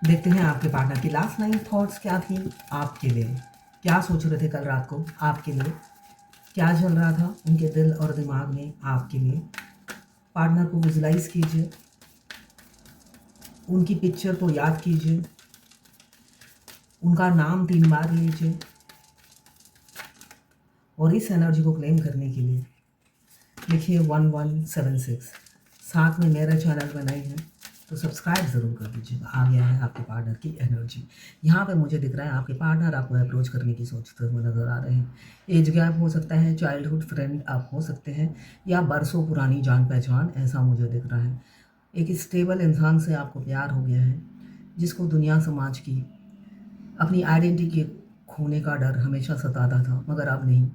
देखते हैं आपके पार्टनर की लास्ट नाइट थॉट्स क्या थी आपके लिए। क्या सोच रहे थे कल रात को आपके लिए, क्या चल रहा था उनके दिल और दिमाग में आपके लिए। पार्टनर को विजुलाइज कीजिए, उनकी पिक्चर को याद कीजिए, उनका नाम 3 बार लीजिए और इस एनर्जी को क्लेम करने के लिए लिखिए 1176। साथ में मेरे चैनल में नए हैं तो सब्सक्राइब ज़रूर कर दीजिएगा। आ गया है आपके पार्टनर की एनर्जी। यहाँ पे मुझे दिख रहा है आपके पार्टनर आपको अप्रोच करने की सोचते हुए नज़र आ रहे हैं। एज गैप हो सकता है, चाइल्डहुड फ्रेंड आप हो सकते हैं या बरसों पुरानी जान पहचान, ऐसा मुझे दिख रहा है। एक स्टेबल इंसान से आपको प्यार हो गया है जिसको दुनिया समाज की अपनी आइडेंटिटी के खोने का डर हमेशा सताता था, मगर अब नहीं।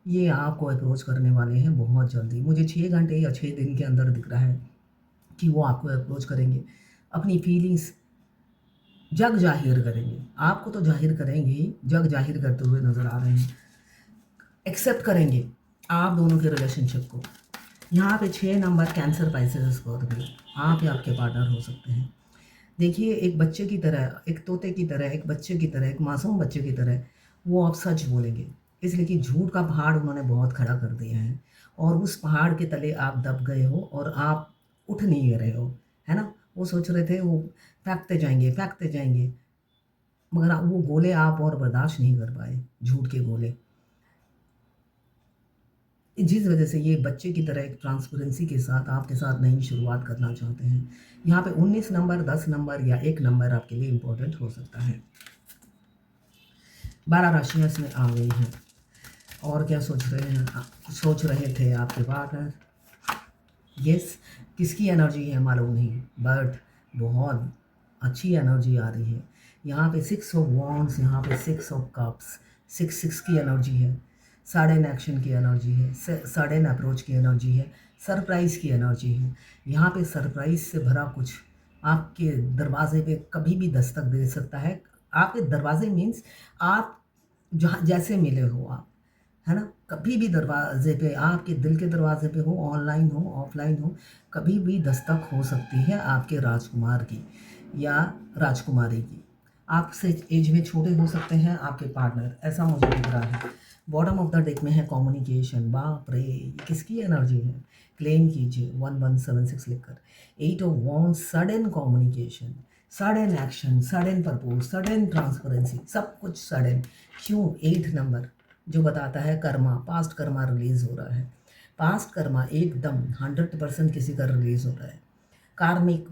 ये आपको अप्रोच करने वाले हैं बहुत जल्दी। मुझे 6 घंटे या 6 दिन के अंदर दिख रहा है कि वो आपको अप्रोच करेंगे, अपनी फीलिंग्स जग जाहिर करेंगे। आपको तो जाहिर करेंगे ही, जग जाहिर करते हुए नज़र आ रहे हैं। एक्सेप्ट करेंगे आप दोनों के रिलेशनशिप को। यहाँ पे 6 नंबर कैंसर, पाइसेस, स्कॉर्पियो, आप या आपके पार्टनर हो सकते हैं। देखिए, एक बच्चे की तरह, एक तोते की तरह, एक बच्चे की तरह, एक मासूम बच्चे की तरह वो अब सच बोलेंगे, इसलिए कि झूठ का पहाड़ उन्होंने बहुत खड़ा कर दिया है और उस पहाड़ के तले आप दब गए हो और आप उठ नहीं रहे हो, है ना। वो सोच रहे थे वो फेंकते जाएंगे, मगर वो गोले आप और बर्दाश्त नहीं कर पाए, झूठ के गोले, जिस वजह से ये बच्चे की तरह एक ट्रांसपेरेंसी के साथ आपके साथ नई शुरुआत करना चाहते हैं। यहाँ पे 19 नंबर, 10 नंबर या 1 नंबर आपके लिए इम्पोर्टेंट हो सकता है। 12 राशियाँ इसमें आ गई हैं। और क्या सोच रहे हैं, सोच रहे थे आपके पार्टनर। यस, किसकी एनर्जी है मालूम नहीं, बट बहुत अच्छी एनर्जी आ रही है। यहाँ पे 6 ऑफ वॉन्ड्स, यहाँ पे 6 ऑफ कप्स, 6 की एनर्जी है। सडन एक्शन की एनर्जी है, सडन अप्रोच की एनर्जी है, सरप्राइज़ की एनर्जी है। यहाँ पे सरप्राइज़ से भरा कुछ आपके दरवाजे पे कभी भी दस्तक दे सकता है। आपके दरवाजे मीन्स आप जहाँ जैसे मिले हो आप, है ना, कभी भी दरवाजे पे, आपके दिल के दरवाजे पे हो, ऑनलाइन हो, ऑफलाइन हो, कभी भी दस्तक हो सकती है आपके राजकुमार की या राजकुमारी की। आपसे एज में छोटे हो सकते हैं आपके पार्टनर, ऐसा मुझे दिख रहा है। बॉटम ऑफ द डेक में है कम्युनिकेशन। बाप रे, किसकी एनर्जी है, क्लेम कीजिए 1176 लिखकर। 8 of wands, sudden communication, sudden action, sudden propose, sudden transparency, सब कुछ सडन। क्यों? 8 नंबर जो बताता है कर्मा, पास्ट कर्मा रिलीज हो रहा है। पास्ट कर्मा एकदम 100% किसी का रिलीज हो रहा है। कार्मिक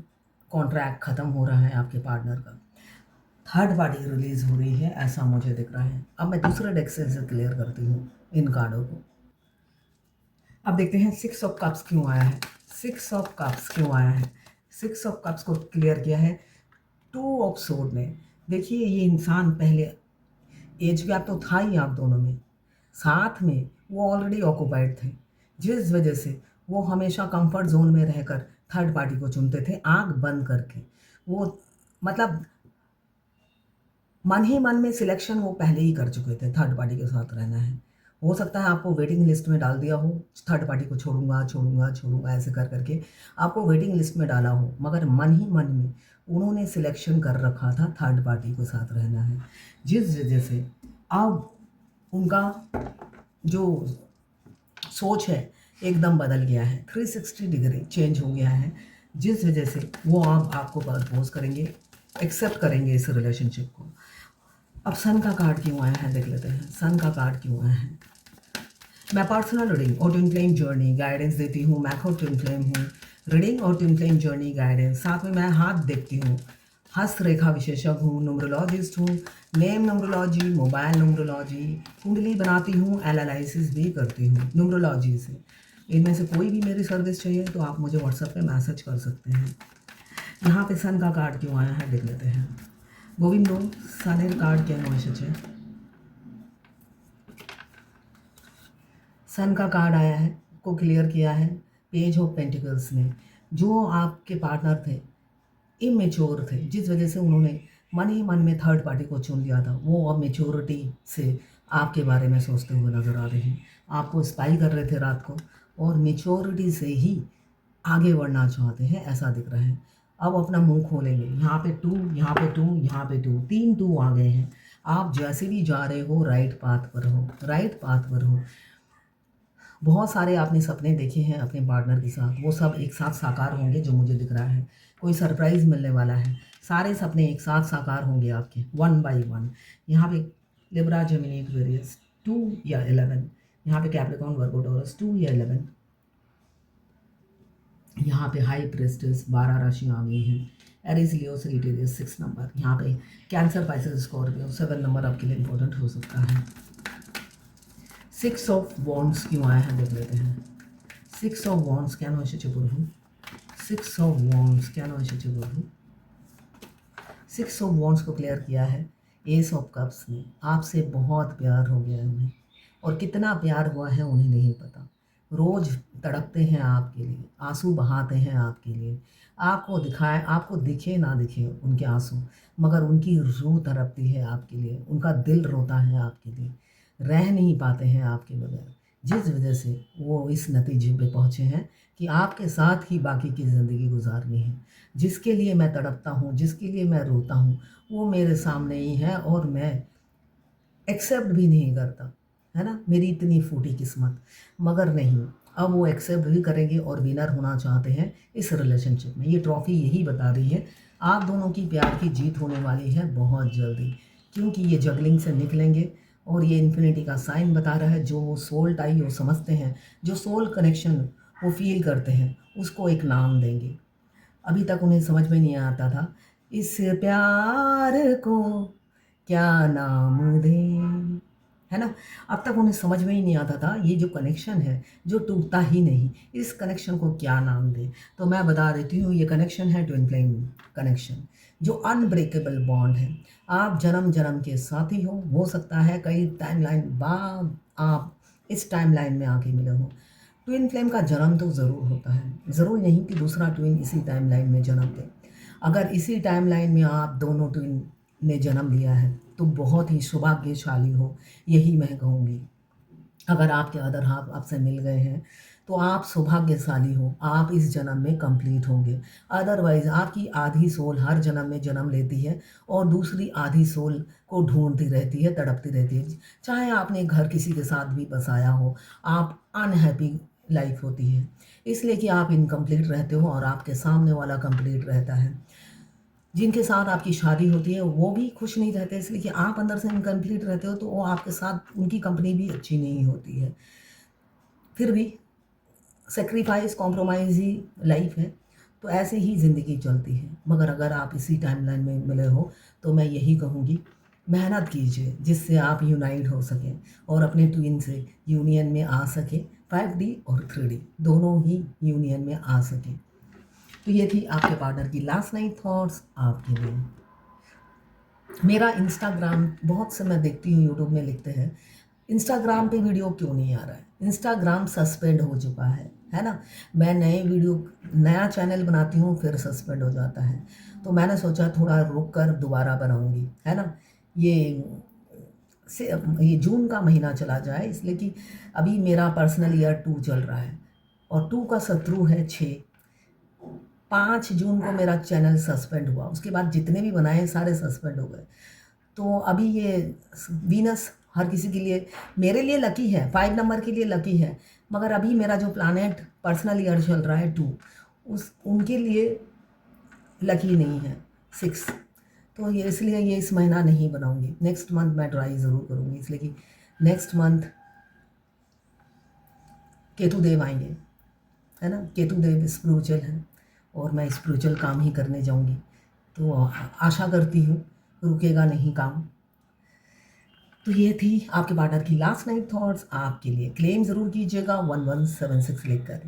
कॉन्ट्रैक्ट ख़त्म हो रहा है आपके पार्टनर का। थर्ड पार्टी रिलीज हो रही है, ऐसा मुझे दिख रहा है। अब मैं दूसरे डेक से इसे क्लियर करती हूँ इन कार्डों को। अब देखते हैं 6 ऑफ कप्स क्यों आया है। 6 ऑफ कप्स क्यों आया है? 6 ऑफ कप्स को क्लियर किया है 2 ऑफ सोर्ड ने। देखिए, ये इंसान पहले एज गैप तो था ही आप दोनों में, साथ में वो ऑलरेडी ऑक्यूपाइड थे, जिस वजह से वो हमेशा कंफर्ट जोन में रहकर थर्ड पार्टी को चुनते थे, आंख बंद करके। वो मतलब मन ही मन में सिलेक्शन वो पहले ही कर चुके थे, थर्ड पार्टी के साथ रहना है। हो सकता है आपको वेटिंग लिस्ट में डाल दिया हो, थर्ड पार्टी को छोड़ूंगा छोड़ूंगा छोड़ूंगा ऐसे कर करके आपको वेटिंग लिस्ट में डाला हो, मगर मन ही मन में उन्होंने सिलेक्शन कर रखा था थर्ड पार्टी के साथ रहना है, जिस वजह से अब उनका जो सोच है एकदम बदल गया है, 360 डिग्री चेंज हो गया है, जिस वजह से वो अब आपको प्रपोज करेंगे, एक्सेप्ट करेंगे इस रिलेशनशिप को। अब सन का कार्ड क्यों आया है देख लेते हैं। सन का कार्ड क्यों आया है? मैं पर्सनल रीडिंग और ट्विन फ्लेम जर्नी गाइडेंस देती हूँ। मैं खुद ट्विन फ्लेम हूँ। रीडिंग और ट्विन फ्लेम जर्नी गाइडेंस, साथ में मैं हाथ देखती हूँ, हस्तरेखा विशेषज्ञ हूँ, न्यूमरोलॉजिस्ट हूँ, नेम न्यूमरोलॉजी, मोबाइल न्यूमरोलॉजी, कुंडली बनाती हूँ, एनालिसिस भी करती हूँ न्यूमरोलॉजी से। इनमें से कोई भी मेरी सर्विस चाहिए तो आप मुझे व्हाट्सएप पे मैसेज कर सकते हैं। यहाँ पे सन का कार्ड क्यों आया है देख लेते हैं। गोविंदो, सनेर कार्ड क्या है? सन का कार्ड आया है, को क्लियर किया है पेज ऑफ पेंटिकल्स ने। जो आपके पार्टनर थे इमेच्योर थे, जिस वजह से उन्होंने मन ही मन में थर्ड पार्टी को चुन लिया था, वो अब मेच्योरिटी से आपके बारे में सोचते हुए नजर आ रहे हैं। आपको स्पाई कर रहे थे रात को और मेच्योरिटी से ही आगे बढ़ना चाहते हैं, ऐसा दिख रहा है। अब अपना मुंह खोलेंगे। यहाँ पे 2, यहाँ पे 2, यहाँ पे 2, 3 2 आ गए हैं। आप जैसे भी जा रहे हो राइट पाथ पर हो, राइट पाथ पर हो। बहुत सारे आपने सपने देखे हैं अपने पार्टनर के साथ, वो सब एक साथ साकार होंगे जो मुझे दिख रहा है। कोई सरप्राइज़ मिलने वाला है, सारे सपने एक साथ साकार होंगे आपके, 1 बाय 1। यहाँ पे लिब्रा, जेमिनी, एक्वेरियस 2 या 11, यहाँ पे कैप्रिकॉर्न, वर्गो, टॉरस 2 या 11, यहाँ पे हाई प्रेस्टिस 12 राशियाँ आ गई हैं। एरीज, लियो, सजिटेरियस 6 नंबर, यहाँ पे कैंसर, पाइसेस, स्कॉर्पियो 7 नंबर आपके लिए इंपॉर्टेंट हो सकता है। 6 ऑफ वॉन्ड्स क्यों आया है देख लेते हैं। 6 ऑफ वॉन्ड्स क्या नो हूँ। 6 ऑफ वॉन्ड्स क्या नो हूँ। 6 ऑफ वॉन्ड्स को क्लियर किया है एस ऑफ कप्स ने। आपसे बहुत प्यार हो गया है उन्हें, और कितना प्यार हुआ है उन्हें नहीं पता। रोज़ तड़पते हैं आपके लिए, आंसू बहाते हैं आपके लिए। आपको दिखाए, आपको दिखे ना दिखे उनके आंसू, मगर उनकी रूह तड़पती है आपके लिए, उनका दिल रोता है आपके लिए। रह नहीं पाते हैं आपके बगैर, जिस वजह से वो इस नतीजे पे पहुँचे हैं कि आपके साथ ही बाकी की ज़िंदगी गुजारनी है। जिसके लिए मैं तड़पता हूँ, जिसके लिए मैं रोता हूँ, वो मेरे सामने ही है और मैं एक्सेप्ट भी नहीं करता, है ना, मेरी इतनी फूटी किस्मत। मगर नहीं, अब वो एक्सेप्ट भी करेंगे और विनर होना चाहते हैं इस रिलेशनशिप में। ये ट्रॉफ़ी यही बता रही है आप दोनों की प्यार की जीत होने वाली है बहुत जल्दी, क्योंकि ये जगलिंग से निकलेंगे। और ये इन्फिनिटी का साइन बता रहा है, जो सोल टाई वो समझते हैं, जो सोल कनेक्शन वो फील करते हैं, उसको एक नाम देंगे। अभी तक उन्हें समझ में नहीं आता था इस प्यार को क्या नाम दें, है ना। अब तक उन्हें समझ में ही नहीं आता था ये जो कनेक्शन है जो टूटता ही नहीं, इस कनेक्शन को क्या नाम दें। तो मैं बता देती हूँ, ये कनेक्शन है ट्विन फ्लेम कनेक्शन, जो अनब्रेकेबल बॉन्ड है। आप जन्म जन्म के साथी हो सकता है कई टाइमलाइन बाद आप इस टाइमलाइन में आके मिले हो। ट्विन फ्लेम का जन्म तो ज़रूर होता है, ज़रूर नहीं कि दूसरा ट्विन इसी टाइमलाइन में जन्म ले। अगर इसी टाइमलाइन में आप दोनों ट्विन ने जन्म लिया है तो बहुत ही सौभाग्यशाली हो, यही मैं कहूँगी। अगर आपके अदर हाफ आपसे मिल गए हैं तो आप सौभाग्यशाली हो, आप इस जन्म में कंप्लीट होंगे। अदरवाइज़ आपकी आधी सोल हर जन्म में जन्म लेती है और दूसरी आधी सोल को ढूंढती रहती है, तड़पती रहती है। चाहे आपने घर किसी के साथ भी बसाया हो, आप अनहैप्पी लाइफ होती है, इसलिए कि आप इनकम्प्लीट रहते हो और आपके सामने वाला कंप्लीट रहता है। जिनके साथ आपकी शादी होती है वो भी खुश नहीं रहते, इसलिए कि आप अंदर से इनकम्प्लीट रहते हो, तो वो आपके साथ उनकी कंपनी भी अच्छी नहीं होती है। फिर भी सेक्रीफाइस, कॉम्प्रोमाइज़ ही लाइफ है, तो ऐसे ही ज़िंदगी चलती है। मगर अगर आप इसी टाइमलाइन में मिले हो तो मैं यही कहूँगी, मेहनत कीजिए जिससे आप यूनाइट हो सकें और अपने ट्विन से यूनियन में आ सकें। 5D और 3D दोनों ही यूनियन में आ सकें। तो ये थी आपके पार्टनर की लास्ट नाइट थॉट्स आपके लिए। मेरा इंस्टाग्राम, बहुत से मैं देखती हूँ यूट्यूब में लिखते हैं इंस्टाग्राम पे वीडियो क्यों नहीं आ रहा है। इंस्टाग्राम सस्पेंड हो चुका है ना। मैं नया चैनल बनाती हूँ फिर सस्पेंड हो जाता है, तो मैंने सोचा थोड़ा रुक कर दोबारा बनाऊँगी, है ना। ये जून का महीना चला जाए, इसलिए कि अभी मेरा पर्सनल ईयर 2 चल रहा है और 2 का शत्रु है 6। 5 जून को मेरा चैनल सस्पेंड हुआ, उसके बाद जितने भी बनाए सारे सस्पेंड हो गए। तो अभी ये वीनस हर किसी के लिए, मेरे लिए लकी है, 5 नंबर के लिए लकी है, मगर अभी मेरा जो प्लानेट पर्सनल ईयर चल रहा है 2, उनके लिए लकी नहीं है 6। तो ये इसलिए ये इस महीना नहीं बनाऊंगी, नेक्स्ट मंथ मैं ट्राई ज़रूर करूँगी, इसलिए कि नेक्स्ट मंथ केतु देव आएंगे, है ना। केतु देव स्पिरिचुअल है और मैं स्पिरिचुअल काम ही करने जाऊंगी, तो आशा करती हूँ रुकेगा नहीं काम। तो ये थी आपके पार्टनर की लास्ट नाइट थॉट्स आपके लिए। क्लेम ज़रूर कीजिएगा 1176 लिख कर।